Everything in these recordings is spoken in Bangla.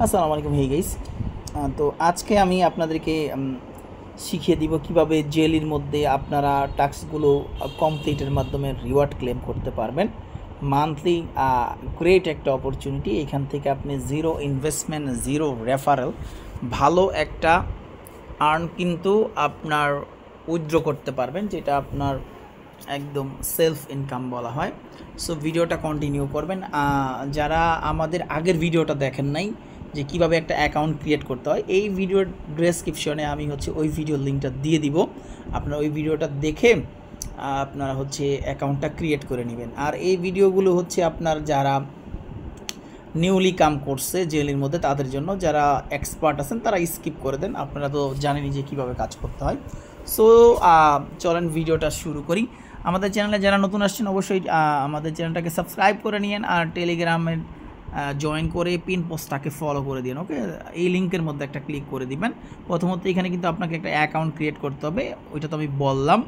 আসসালামু আলাইকুম। হে গাইস, তো আজকে আমি আপনাদেরকে শিখিয়ে দিব কিভাবে জেলির মধ্যে আপনারা টাস্কগুলো কমপ্লিটের মাধ্যমে রিওয়ার্ড ক্লেম করতে পারবেন। মান্থলি গ্রেট একটা অপরচুনিটি। এখান থেকে আপনি জিরো ইনভেস্টমেন্ট, জিরো রেফারেল ভালো একটা আর্ন কিন্তু আপনার উইথড্র করতে পারবেন, যেটা আপনার একদম সেলফ ইনকাম বলা হয়। সো ভিডিওটা কন্টিনিউ করবেন। যারা আমাদের আগের ভিডিওটা দেখেন নাই যে কিভাবে একটা অ্যাকাউন্ট ক্রিয়েট করতে হয়, এই ভিডিওর ডেসক্রিপশনে আমি ওই ভিডিওর লিঙ্কটা দিয়ে দিব। আপনারা ওই ভিডিওটা দেখে আপনারা অ্যাকাউন্টটা ক্রিয়েট করে নেবেন। আর এই ভিডিওগুলো আপনার যারা নিউলি কাম করছে জেলের মধ্যে তাদের জন্য, যারা এক্সপার্ট আছেন তারা স্কিপ করে দেন, আপনারা তো জানেনই যে কীভাবে কাজ করতে হয়। সো চলেন ভিডিওটা শুরু করি। আমাদের চ্যানেলে যারা নতুন আসছেন অবশ্যই আমাদের চ্যানেলটাকে সাবস্ক্রাইব করে নিন, আর টেলিগ্রামে জয়েন করে পিন পোস্টটাকে ফলো করে দিন। ওকে, এই লিঙ্কের মধ্যে একটা ক্লিক করে দিবেন। প্রথমত এখানে কিন্তু আপনাকে একটা অ্যাকাউন্ট ক্রিয়েট করতে হবে, ওইটা তো আমি বললাম।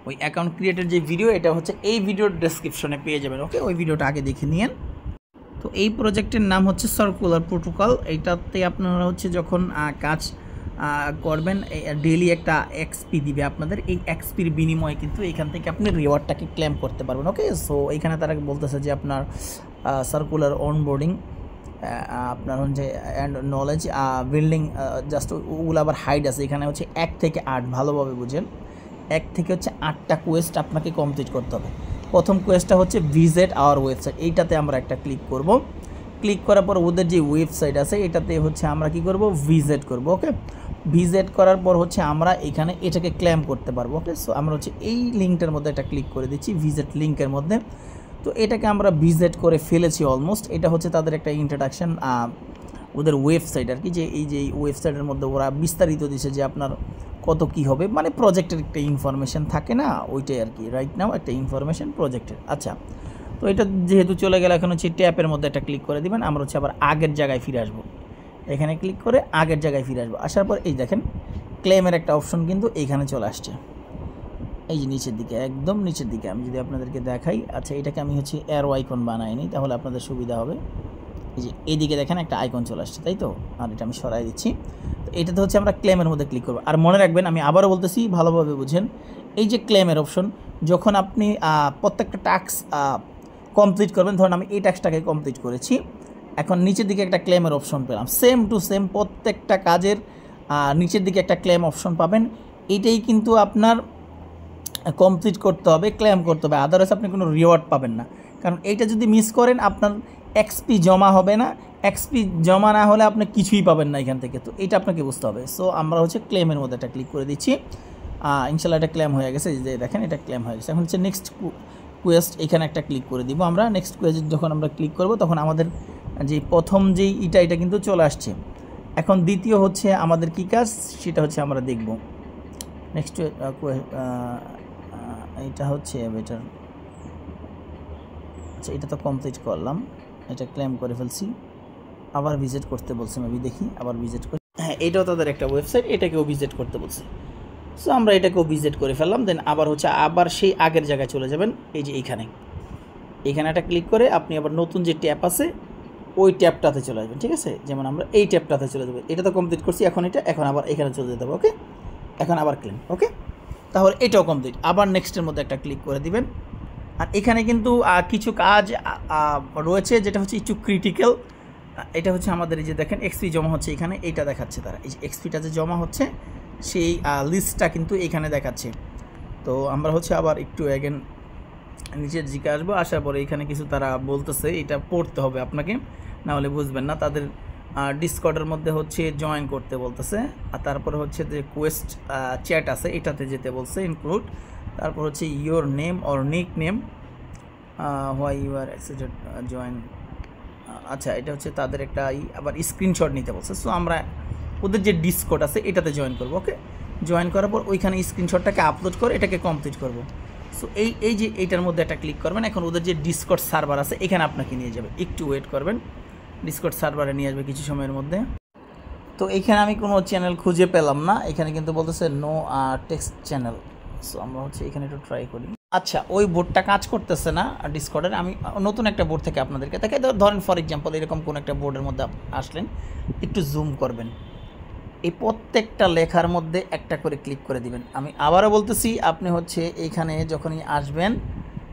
ওই অ্যাকাউন্ট ক্রিয়েটের যে ভিডিও, এটা এই ভিডিওর ডেসক্রিপশনে পেয়ে যাবেন। ওকে, ওই ভিডিওটা আগে দেখে নিন। তো এই প্রজেক্টের নাম সার্কুলার প্রোটোকল। এইটাতে আপনারা যখন কাজ করবেন, ডেইলি একটা এক্সপি দিবে আপনাদের। এই এক্সপির বিনিময়ে কিন্তু এখান থেকে আপনি রিওয়ার্ডটাকে ক্লেম করতে পারবেন। ওকে, সো এইখানে তারা বলতেছে যে আপনার সার্কুলার অনবোর্ডিং, আপনার অ্যান্ড নলেজ বিল্ডিং, জাস্ট ওগুলো আবার হাইড আছে। এখানে 1 থেকে 8, ভালোভাবে বুঝেন, 1 থেকে 8টা কোয়েস্ট আপনাকে কমপ্লিট করতে হবে। প্রথম কোয়েস্টটা ভিজিট আওয়ার ওয়েবসাইট। এইটাতে আমরা একটা ক্লিক করব। ক্লিক করার পর ওদের যে ওয়েবসাইট আছে এটাতে আমরা কি করব, ভিজিট করব। ওকে, ভিজিট করার পর আমরা এখানে এটাকে ক্লেম করতে পারবো। ওকে, সো আমরা এই লিঙ্কটার মধ্যে একটা ক্লিক করে দিচ্ছি, ভিজিট লিঙ্কের মধ্যে। তো এটাকে আমরা ভিজিট করে ফেলেছি অলমোস্ট। এটা তাদের একটা ইন্ট্রোডাকশন, ওদের ওয়েবসাইট আর কি, যে এই ওয়েবসাইটের মধ্যে ওরা বিস্তারিত দিচ্ছে যে আপনার কত কি হবে, মানে প্রজেক্টের একটা ইনফরমেশন থাকে না, ওইটাই আর কি। রাইট নাও একটা ইনফরমেশন প্রজেক্টের। আচ্ছা, তো এটা যেহেতু চলে গেলে এখন ট্যাপের মধ্যে একটা ক্লিক করে দিবেন। আমরা আবার আগের জায়গায় ফিরে আসবো। এখানে ক্লিক করে আগের জায়গায় ফিরে আসবো। আসার পর এই দেখেন ক্লেমের একটা অপশন কিন্তু এইখানে চলে আসছে, এই যে নিচের দিকে, একদম নিচের দিকে। আমি যদি আপনাদেরকে দেখাই, আচ্ছা এটাকে আমি অ্যারো আইকন বানাইনি, তাহলে আপনাদের সুবিধা হবে। এই যে এইদিকে দেখেন একটা আইকন চলে আসছে, তাই তো? আর এটা আমি সরাই দিচ্ছি। তো এটাতে আমরা ক্লেমের মধ্যে ক্লিক করবো। আর মনে রাখবেন, আমি আবারও বলতেছি, ভালোভাবে বুঝেন, এই যে ক্লেমের অপশন, যখন আপনি প্রত্যেকটা টাস্ক কমপ্লিট করবেন, ধরুন আমি এই টাস্কটাকে কমপ্লিট করেছি, এখন নিচের দিকে একটা ক্লেমের অপশন পেলাম। সেম টু সেম প্রত্যেকটা কাজের নিচের দিকে একটা ক্লেম অপশন পাবেন। এইটাই কিন্তু আপনার কমপ্লিট করতে হবে, ক্লেম করতে হবে, আদারওয়াইজ আপনি কোনো রিওয়ার্ড পাবেন না। কারণ এইটা যদি মিস করেন, আপনার এক্সপি জমা হবে না। এক্সপি জমা না হলে আপনি কিছুই পাবেন না এখান থেকে। তো এটা আপনাকে বুঝতে হবে। সো আমরা ক্লেমের মধ্যে একটা ক্লিক করে দিচ্ছি। ইনশাল্লাহ এটা ক্লেম হয়ে গেছে, যে দেখেন এটা ক্লেম হয়ে গেছে। এখন নেক্সট কোয়েস্ট, এখানে একটা ক্লিক করে দিব আমরা। নেক্সট কোয়েস্ট যখন আমরা ক্লিক করব, তখন আমাদের যে প্রথম যেই এটা কিন্তু চলে আসছে। এখন দ্বিতীয় আমাদের কী কাজ, সেটা আমরা দেখব। নেক্সট এটা বেটার। আচ্ছা, এটা তো কমপ্লিট করলাম, এটা ক্লেম করে ফেলছি। আবার ভিজিট করতে বলছে, আমি দেখি আবার ভিজিট করি। হ্যাঁ, এটাও তাদের একটা ওয়েবসাইট, এটাকেও ভিজিট করতে বলছে। সো আমরা এটাকেও ভিজিট করে ফেললাম। দেন আবার সেই আগের জায়গায় চলে যাবেন। এই যে এইখানে একটা ক্লিক করে আপনি আবার নতুন যে ট্যাব আছে ওই ট্যাবটাতে চলে আসবেন। ঠিক আছে, যেমন আমরা এই ট্যাবটাতে চলে যাবো। এটা তো কমপ্লিট করছি, এখন আবার এখানে চলে যেতে হবে। ওকে, এখন আবার ক্লেম। ওকে, তাহলে এটাও কমপ্লিট। আবার নেক্সটের মধ্যে একটা ক্লিক করে দিবেন। আর এখানে কিন্তু কিছু কাজ রয়েছে, যেটা একটু ক্রিটিক্যাল। এটা আমাদের এই যে দেখেন এক্সপি জমা হচ্ছে, এখানে এইটা দেখাচ্ছে তারা। এই যে এক্সপিটা যে জমা হচ্ছে, সেই লিস্টটা কিন্তু এখানে দেখাচ্ছে। তো আমরা আবার একটু অ্যাগেন নিচের দিকে আসবো। আসার পরে এখানে কিছু তারা বলতেছে, এটা পড়তে হবে আপনাকে, না হলে বুঝবেন না। তাদের ডিসকর্ডের মধ্যে জয়েন করতে বলতেছে। আর তারপরে যে কোয়েস্ট চ্যাট আছে এটাতে যেতে বলছে, ইনক্লুড। তারপর your name or nickname, why you are accepted join. আচ্ছা, এটা তাদের একটা আবার স্ক্রিনশট নিতে বলছে। সো আমরা ওদের যে ডিসকর্ড আছে এটাতে জয়েন করব। ওকে, জয়েন করার পর ওইখানে স্ক্রিনশটটাকে আপলোড করে এটাকে কমপ্লিট করব। সো এই যে এইটার মধ্যে একটা ক্লিক করবেন। এখন ওদের যে ডিসকর্ড সার্ভার আছে এখানে আপনাকে নিয়ে যাবে, একটু ওয়েট করবেন, ডিসকর্ড সার্ভারে নিয়ে আসবে কিছু সময়ের মধ্যে। তো এখানে আমি কোনো চ্যানেল খুঁজে পেলাম না, এখানে কিন্তু বলতেছে নো টেক্সট চ্যানেল। সো আমরা এখানে একটু ট্রাই করি। আচ্ছা, ওই বোর্ডটা কাজ করতেছে না ডিসকর্ডের। আমি নতুন একটা বোর্ড থেকে আপনাদেরকে দেখাই। ধরেন ফর এক্সাম্পল এরকম কোনো একটা বোর্ডের মধ্যে আসলেন, একটু জুম করবেন, এই প্রত্যেকটা লেখার মধ্যে একটা করে ক্লিক করে দিবেন। আমি আবারও বলতেছি, আপনি হচ্ছে এইখানে যখনই আসবেন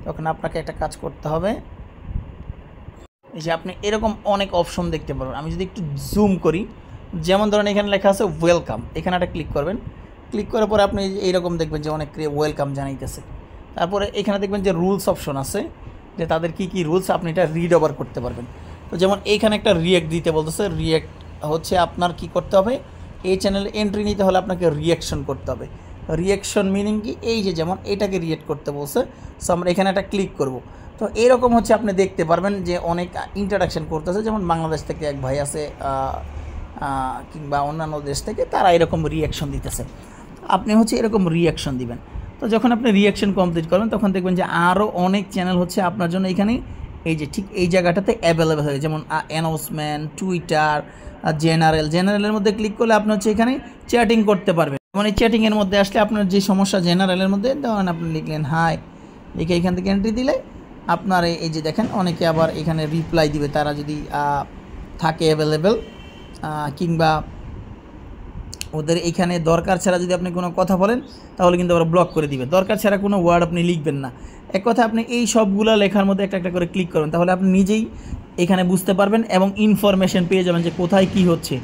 তখন আপনাকে একটা কাজ করতে হবে, যে আপনি এরকম অনেক অপশন দেখতে পারবেন। আমি যদি একটু জুম করি, যেমন ধরেন এখানে লেখা আছে ওয়েলকাম, এখানে একটা ক্লিক করবেন। ক্লিক করার পরে আপনি এইরকম দেখবেন যে অনেক ওয়েলকাম জানাইতেছে। তারপরে এখানে দেখবেন যে রুলস অপশন আছে, যে তাদের কি কি রুলস আপনি এটা রিড ওভার করতে পারবেন। তো যেমন এইখানে একটা রিয়্যাক্ট দিতে বলতেছে। রিয়্যাক্ট হচ্ছে আপনার কি করতে হবে, এই চ্যানেলে এন্ট্রি নিতে হলে আপনাকে রিয়াকশন করতে হবে। রিয়াকশন মিনিং কি, এই যে যেমন এটাকে রিয়েক্ট করতে বলছে, সো আমরা এখানে একটা ক্লিক করব। তো এরকম হচ্ছে আপনি দেখতে পারবেন যে অনেক ইন্টারাকশন করতেছে, যেমন বাংলাদেশ থেকে এক ভাই আছে কিংবা অন্যান্য দেশ থেকে, তারা এরকম রিয়াকশন দিতেছে। আপনি হচ্ছে এরকম রিয়াকশন দিবেন। তো যখন আপনি রিয়াকশন কমপ্লিট করবেন তখন দেখবেন যে আরও অনেক চ্যানেল হচ্ছে আপনার জন্য এখানে এই যে ঠিক এই জায়গাটাতে অ্যাভেলেবেল হয়ে, যেমন অ্যানাউন্সমেন্ট, টুইটার, জেনারেলের মধ্যে ক্লিক করলে আপনি হচ্ছে এখানে চ্যাটিং করতে পারবেন। মানে চ্যাটিংয়ের মধ্যে আসলে আপনার যে সমস্যা, জেনারেলের মধ্যে ধরেন আপনি লিখলেন হাই, লিখে এখান থেকে এন্ট্রি দিলে আপনার এই যে দেখেন অনেকে আবার এখানে রিপ্লাই দিবে, তারা যদি থাকে অ্যাভেলেবেল, কিংবা ওদের এইখানে দরকার ছাড়া যদি আপনি কোনো কথা বলেন তাহলে কিন্তু ওরা ব্লক করে দিবে। দরকার ছাড়া কোনো ওয়ার্ড আপনি লিখবেন না। এক কথা আপনি এই সবগুলো লেখার মধ্যে একটা একটা করে ক্লিক করবেন, তাহলে আপনি নিজেই এখানে বুঝতে পারবেন এবং ইনফরমেশন পেয়ে যাবেন যে কোথায় কি হচ্ছে।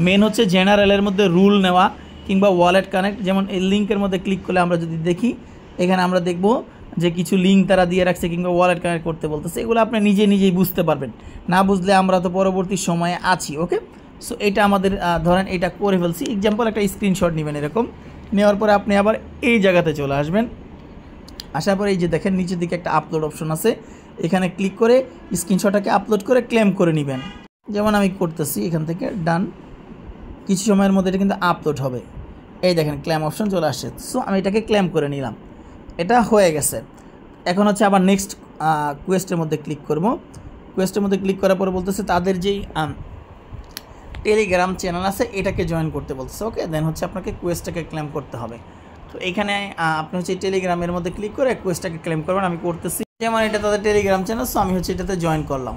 মেন হচ্ছে জেনারেলের মধ্যে রুল নেওয়া কিংবা ওয়ালেট কানেক্ট। যেমন এই লিঙ্কের মধ্যে ক্লিক করলে আমরা যদি দেখি, এখানে আমরা দেখব যে কিছু লিঙ্ক তারা দিয়ে রাখছে কিংবা ওয়ালেট কানেক্ট করতে বলতেছে। এগুলো আপনি নিজেই বুঝতে পারবেন। না বুঝলে আমরা তো পরবর্তী সময়ে আছি। ওকে, সো এটা আমাদের ধরেন এটা করে ফেলছি। এক্সাম্পল একটা স্ক্রিনশট নেবেন, এরকম নেওয়ার পরে আপনি আবার এই জায়গাতে চলে আসবেন। আসার পরে এই যে দেখেন নিচের দিকে একটা আপলোড অপশন আছে, এখানে ক্লিক করে স্ক্রিনশটটাকে আপলোড করে ক্লেম করে নেবেন। যেমন আমি করতেছি, এখান থেকে ডান, কিছু সময়ের মধ্যে এটা কিন্তু আপলোড হবে। এই দেখেন ক্লেম অপশন চলে আসছে। সো আমি এটাকে ক্লেম করে নিলাম, এটা হয়ে গেছে। এখন হচ্ছে আবার নেক্সট কোয়েস্টের মধ্যে ক্লিক করব। কোয়েস্টের মধ্যে ক্লিক করার পরে বলতেছে তাদের যেই টেলিগ্রাম চ্যানেল আছে এটাকে জয়েন করতে বলতেছে। ওকে, দেন হচ্ছে আপনাকে কোয়েস্টটাকে ক্লেম করতে হবে। তো এইখানে আপনি হচ্ছে টেলিগ্রামের মধ্যে ক্লিক করে কোয়েস্টটাকে ক্লেম করবেন। আমি করতেছি, যেমন এটা তাদের টেলিগ্রাম চ্যানেল, সো আমি হচ্ছে এটাতে জয়েন করলাম।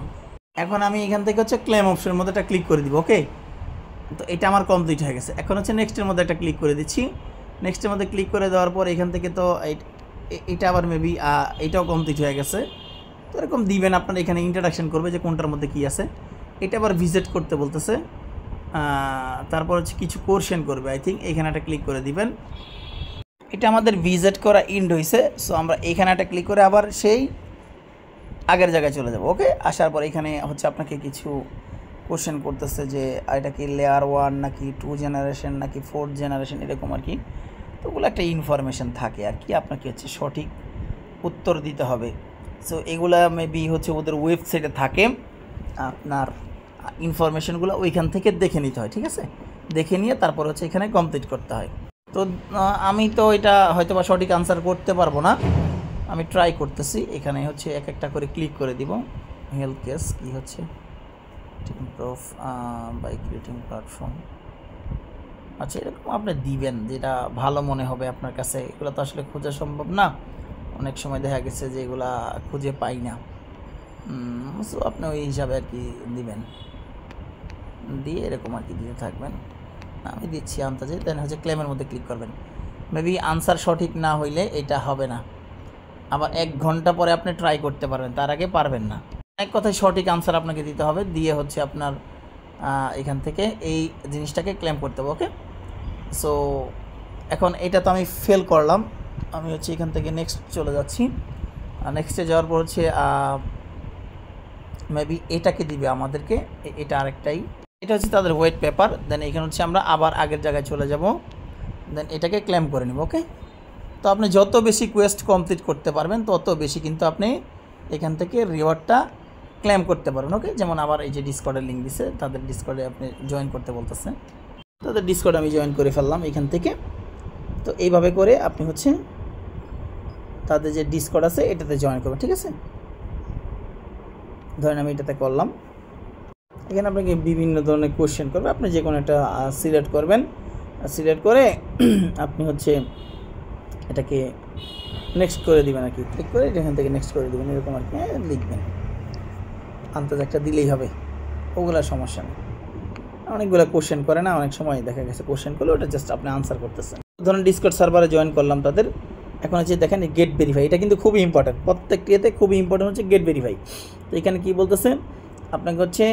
এখন আমি এখান থেকে হচ্ছে ক্লেম অপশনের মধ্যে একটা ক্লিক করে দিব। ওকে, তো এটা আমার কমপ্লিট হয়ে গেছে। এখন হচ্ছে নেক্সটের মধ্যে একটা ক্লিক করে দিচ্ছি। নেক্সটের মধ্যে ক্লিক করে দেওয়ার পর এখান থেকে তো এটা আবার মেবি এটাও কমপ্লিট হয়ে গেছে। তো এরকম দিবেন, আপনার এখানে ইন্ট্রোডাকশন করবে যে কোনটার মধ্যে কী আছে। এটা আবার ভিজিট করতে বলতেছে। তারপর হচ্ছে কিছু কোশ্চেন করবে, আই থিঙ্ক এখানে একটা ক্লিক করে দিবেন। এটা আমাদের ভিজিট করা ইন্ড হয়েছে, সো আমরা এইখানে একটা ক্লিক করে আবার সেই আগের জায়গায় চলে যাব। ওকে, আসার পর এখানে হচ্ছে আপনাকে কিছু কোশ্চেন করতেছে যে এটা কি লেয়ার 1 নাকি 2 জেনারেশন নাকি 4th জেনারেশন, এরকম আর কি। তো ওগুলো একটা ইনফরমেশান থাকে আর কি, আপনাকে হচ্ছে সঠিক উত্তর দিতে হবে। সো এগুলা মেবি হচ্ছে ওদের ওয়েবসাইটে থাকে, আপনার ইনফরমেশনগুলো ওইখান থেকে দেখে নিতে হয়। ঠিক আছে, দেখে নিয়ে তারপর হচ্ছে এখানে কমপ্লিট করতে হয়। তো আমি তো এটা হয়তো বা সঠিক আনসার করতে পারবো না, আমি ট্রাই করতেছি। এখানে হচ্ছে এক একটা করে ক্লিক করে দিব। হেল্প কেস কী হচ্ছে, ইমপ্রুভ বাই ক্রিয়েটিং প্ল্যাটফর্ম। আচ্ছা, এরকম আপনি দিবেন যেটা ভালো মনে হবে আপনার কাছে। এগুলো তো আসলে খোঁজা সম্ভব না, অনেক সময় দেখা গেছে যে এগুলা খুঁজে পাই না। সো আপনি ওই হিসাবে আর কি দিবেন, দিয়ে এরকম আর কি দিতে থাকবেন। আমি দিচ্ছি আন্দাজে, দেন হচ্ছে ক্লেমের মধ্যে ক্লিক করবেন। মেবি আনসার সঠিক না হইলে এটা হবে না, আবার 1 ঘন্টা পরে আপনি ট্রাই করতে পারবেন, তার আগে পারবেন না। এক কথায় সঠিক আনসার আপনাকে দিতে হবে, দিয়ে হচ্ছে আপনার এখান থেকে এই জিনিসটাকে ক্লেম করতে হবে। ওকে, সো এখন এটা তো আমি ফেল করলাম, আমি হচ্ছে এখান থেকে নেক্সট চলে যাচ্ছি। নেক্সটে যাওয়ার পর হচ্ছে মেবি এটাকে দিবে আমাদেরকে, এটা আরেকটাই, এটা হচ্ছে তাদের হোয়াইট পেপার। দেন এখানে হচ্ছে আমরা আবার আগের জায়গায় চলে যাব, দেন এটাকে ক্লেম করে নেব। ওকে, তো আপনি যত বেশি কোয়েস্ট কমপ্লিট করতে পারবেন তত বেশি কিন্তু আপনি এখান থেকে রিওয়ার্ডটা ক্লেম করতে পারবেন। ওকে, যেমন আবার এই যে ডিসকর্ডের লিঙ্ক দিছে, তাদের ডিসকর্ডে আপনি জয়েন করতে বলতেছে, তাদের ডিসকর্ড আমি জয়েন করে ফেললাম এখান থেকে। তো এইভাবে করে আপনি হচ্ছে তাদের যে ডিসকর্ড আছে এটাতে জয়েন করবেন। ঠিক আছে, ধরেন আমি এটাতে করলাম। এখানে আপনাকে বিভিন্ন ধরনের কোশ্চেন করবে, আপনি যে কোনো একটা সিলেক্ট করবেন। সিলেক্ট করে আপনি হচ্ছে এটাকে নেক্সট করে দিবেন আর কি, ক্লিক করে এখান থেকে নেক্সট করে দিবেন, এরকম আর কি লিখবেন, আন্দাজ একটা দিলেই হবে, ওগুলো সমস্যা নেই। অনেকগুলো কোশ্চেন করে না, অনেক সময় দেখা গেছে কোশ্চেন করলে ওটা জাস্ট আপনি আনসার করতেছেন। ধরুন ডিসকর্ড সার্ভারে জয়েন করলাম তাদের, এখন হচ্ছে দেখেন গেট ভেরিফাই, এটা কিন্তু খুবই ইম্পর্টেন্ট, প্রত্যেকটি এতে খুবই ইম্পর্টেন্ট হচ্ছে গেট ভেরিফাই। তো এখানে কী বলতেছে আপনাকে হচ্ছে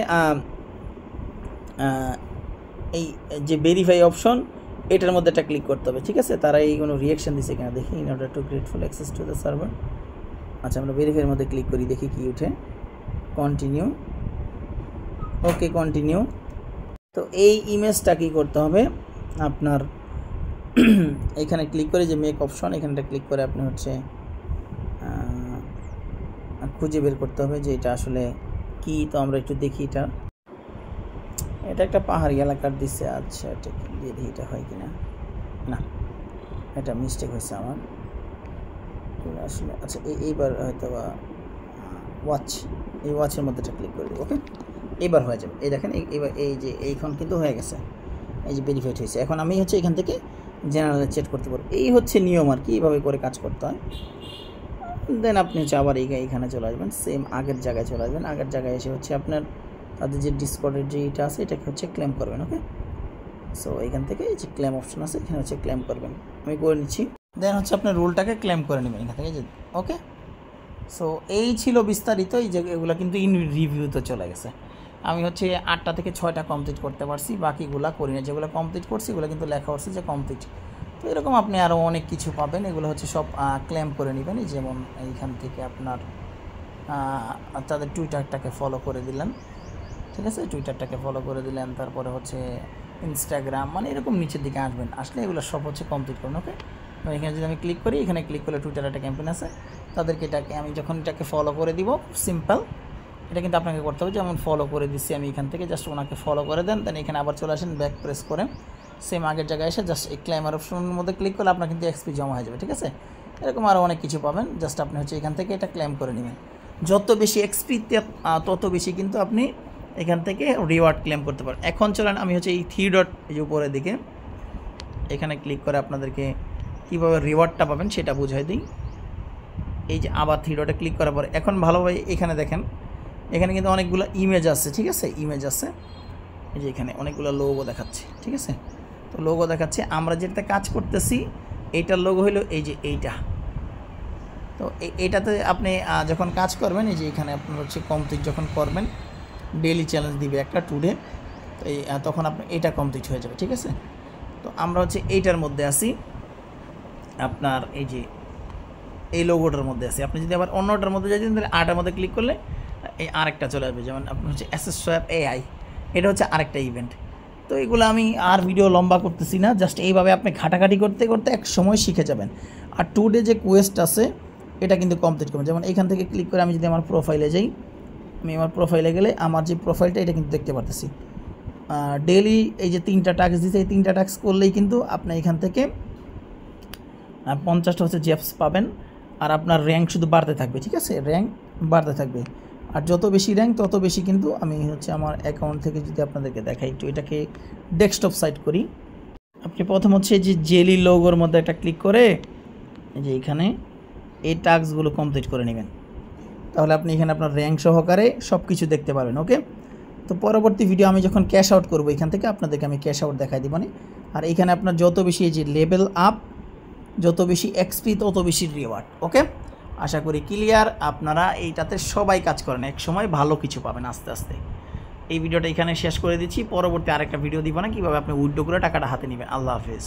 এই যে ভেরিফাই অপশন এটার মধ্যে একটা ক্লিক করতে হবে, ঠিক আছে। তারা এই কোনো রিয়াকশান দিচ্ছে এখানে, দেখি in order to grateful access to the server. আচ্ছা আমরা ভেরিফাইয়ের মধ্যে ক্লিক করি, দেখি কি উঠে, কন্টিনিউ, ওকে কন্টিনিউ। তো এই ইমেজটা কী করতে হবে আপনার এখানে ক্লিক করে যে মেক অপশন এখানটা ক্লিক করে আপনি হচ্ছে খুঁজে বের করতে হবে যে এটা আসলে কি। তো আমরা একটু দেখি, এটা একটা পাহাড়ি এলাকার দিচ্ছে। আচ্ছা এটা দিয়ে দেখি এটা হয় কি না, না এটা মিস্টেক হয়েছে আমার আসলে। আচ্ছা এইবার হয়তো বা ওয়াচ, এই ওয়াচের মধ্যেটা ক্লিক করে দেবো, ওকে এবার হয়ে যাবে। এই দেখেন এইবার এই যে এইখন কিন্তু হয়ে গেছে, এই যে ভেরিফাইড হয়েছে। এখন আমি হচ্ছে এখান থেকে জেনারেলে চেক করতে পারবো, এই হচ্ছে নিয়ম আর কি, এইভাবে করে কাজ করতে হয়। দেন আপনি হচ্ছে আবার এইখানে চলে আসবেন, সেম আগের জায়গায় চলে আসবেন। আগের জায়গায় এসে হচ্ছে আপনার তাদের যে ডিসকর্ডের যে এটা আছে এটাকে হচ্ছে ক্লেম করবেন, ওকে। সো এইখান থেকে এই যে ক্লেম অপশন আছে এখানে হচ্ছে ক্লেম করবেন, আমি করে নিচ্ছি। দেন হচ্ছে আপনার রুলটাকে ক্লেম করে নেবেন এখান থেকে, যে ওকে। সো এই ছিল বিস্তারিত, এই যে এগুলো কিন্তু ইন রিভিউতে চলে গেছে। আমি হচ্ছে 8টা থেকে 6টা কমপ্লিট করতে পারছি, বাকিগুলো করি না। যেগুলো কমপ্লিট করছি এগুলো কিন্তু লেখা হচ্ছে যে কমপ্লিট। তো এরকম আপনি আরও অনেক কিছু পাবেন, এগুলো হচ্ছে সব ক্লেম করে নেবেন। যেমন এইখান থেকে আপনার তাদের টুইটারটাকে ফলো করে দিলেন, ঠিক আছে, টুইটারটাকে ফলো করে দিলেন, তারপরে হচ্ছে ইনস্টাগ্রাম, মানে এরকম নিচের দিকে আসবেন, আসলে এগুলো সব হচ্ছে কমপ্লিট করুন, ওকে। এখানে যদি আমি ক্লিক করি, এখানে ক্লিক করলে টুইটার একটা ক্যাম্পেইন আছে, তাদেরকে এটাকে আমি যখন এটাকে ফলো করে দিব, সিম্পল এটা কিন্তু আপনাকে করতে হবে। যেমন ফলো করে দিচ্ছি আমি এখান থেকে, জাস্ট ওনাকে ফলো করে দেন, দেন এখানে আবার চলে আসেন, ব্যাক প্রেস করেন, সেম আগের জায়গায় এসে জাস্ট এই ক্লেমার অপশনের মধ্যে ক্লিক করলে আপনার কিন্তু এক্সপি জমা হয়ে যাবে, ঠিক আছে। এরকম আরও অনেক কিছু পাবেন, জাস্ট আপনি হচ্ছে এখান থেকে এটা ক্লেম করে নেবেন। যত বেশি এক্সপিতে তত বেশি কিন্তু আপনি এখান থেকে রিওয়ার্ড ক্লেম করতে পারেন। এখন চলেন আমি হচ্ছে এই 3 ডট এই যে উপরের দিকে এখানে ক্লিক করে আপনাদেরকে কীভাবে রিওয়ার্ডটা পাবেন সেটা বুঝাই দিই। এই যে আবার 3 ডটে ক্লিক করার পরে এখন ভালোভাবে এখানে দেখেন, এখানে কিন্তু অনেকগুলো ইমেজ আছে, ঠিক আছে, ইমেজ আছে। এই যে এখানে অনেকগুলো লোগো দেখাচ্ছে, ঠিক আছে। তো লোগো দেখাচ্ছে, আমরা যেটা কাজ করতেছি এইটার লোগো হলো এই যে এইটা। তো এইটাতে আপনি যখন কাজ করবেন, এই যে এখানে আপনার হচ্ছে কমপ্লিট যখন করবেন, ডেইলি চ্যালেঞ্জ দিবে একটা টুডে, তো তখন আপনি এটা কমপ্লিট হয়ে যাবে, ঠিক আছে। তো আমরা হচ্ছে এইটার মধ্যে আসি, আপনার এই যে এই লোগোটার মধ্যে আছি। আপনি যদি আবার অন্যটার মধ্যে যাই, তাহলে আরটার মধ্যে ক্লিক করলে এই আরেকটা চলে আসবে। যেমন আপনার হচ্ছে অ্যাসেস সোয়াপ এআই, এটা হচ্ছে আরেকটা ইভেন্ট। তো এগুলো আমি আর ভিডিও লম্বা করতেছি না, জাস্ট এইভাবে আপনি ঘাটাঘাটি করতে করতে এক সময় শিখে যাবেন। আর টুডে যে কোয়েস্ট আছে এটা কিন্তু কমপ্লিট করবেন। যেমন এখান থেকে ক্লিক করে আমি যদি আমার প্রোফাইলে যাই, আমি আমার প্রোফাইলে গেলে আমার যে প্রোফাইলটা এটা কিন্তু দেখতে পারতেছি। ডেইলি এই যে 3টা টাস্ক দিচ্ছে, এই 3টা টাস্ক করলেই কিন্তু আপনি এখান থেকে 50টা হচ্ছে জেপস পাবেন। আর আপনার র্যাঙ্ক শুধু বাড়তে থাকবে, ঠিক আছে, র্যাঙ্ক বাড়তে থাকবে। আর যত বেশি র্যাঙ্ক তত বেশি কিন্তু আমি হচ্ছে আমার অ্যাকাউন্ট থেকে যদি আপনাদেরকে দেখাই, একটু এটাকে ডেস্কটপ সাইট করি। আপনি প্রথম হচ্ছে যে জেলি লোগোর মধ্যে একটা ক্লিক করে এই যে এখানে এই টাস্কগুলো কমপ্লিট করে নেবেন, তাহলে আপনি এখানে আপনার র্যাঙ্ক সহকারে সব কিছু দেখতে পারবেন, ওকে। তো পরবর্তী ভিডিও আমি যখন ক্যাশ আউট করবো এখান থেকে আপনাদেরকে আমি ক্যাশ আউট দেখাই দিব। আর এখানে আপনার যত বেশি এই যে লেভেল আপ, যত বেশি এক্সপি তত বেশি রিওয়ার্ড, ওকে। আশা করি ক্লিয়ার, আপনারা এইটাতে সবাই কাজ করেন, এক সময় ভালো কিছু পাবেন আস্তে আস্তে। এই ভিডিওটা এখানে শেষ করে দিচ্ছি, পরবর্তী আরেকটা ভিডিও দিব না কীভাবে আপনি উইথড্র করে টাকাটা হাতে নেবেন। আল্লাহ হাফেজ।